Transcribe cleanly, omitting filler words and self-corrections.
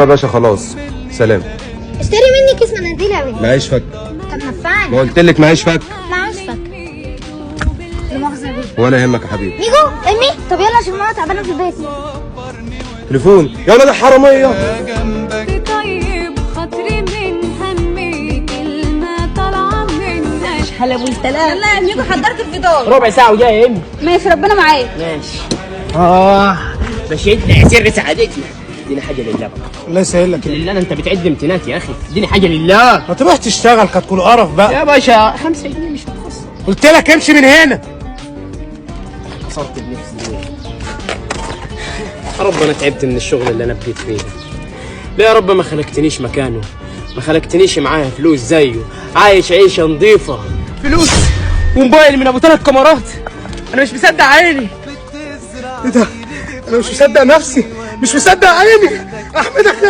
يا باشا خلاص سلام. اشتري مني كيس مناديل يا بيه. معيش فك. طب نفعني. ما قلت لك معيش فك. معوش فك. لا مؤاخذة يا بيه. وانا يهمك يا حبيبي. ميجو امي طب يلا عشان ماما تعبانه في البيت. تليفون يا ولد الحراميه. طيب خاطري من همي كلمه طالعه منك. حلو والسلام. لا ميجو حضرت الفطار. ربع ساعة وجاي يا امي. ماشي ربنا معاك. ماشي. مشيتنا يا سر سعادتنا. اديني حاجة لله بقى. الله يسهل لك. لله انت بتعد امتنانات يا اخي. اديني حاجة لله. ما تروح تشتغل كانت كل قرف بقى. يا باشا 5 جنيه مش هتخسر. قلت لك امشي من هنا. خسرت بنفسي ليه؟ يا رب انا تعبت من الشغل اللي انا بديت فيه ده. ليه يا رب ما خلقتنيش مكانه؟ ما خلقتنيش معايا فلوس زيه، عايش عيشة نظيفة. فلوس وموبايل من ابو 3 كاميرات. انا مش مصدق عيني. ايه ده؟ انا مش مصدق نفسي، مش مصدق عيني. احمدك يا رب.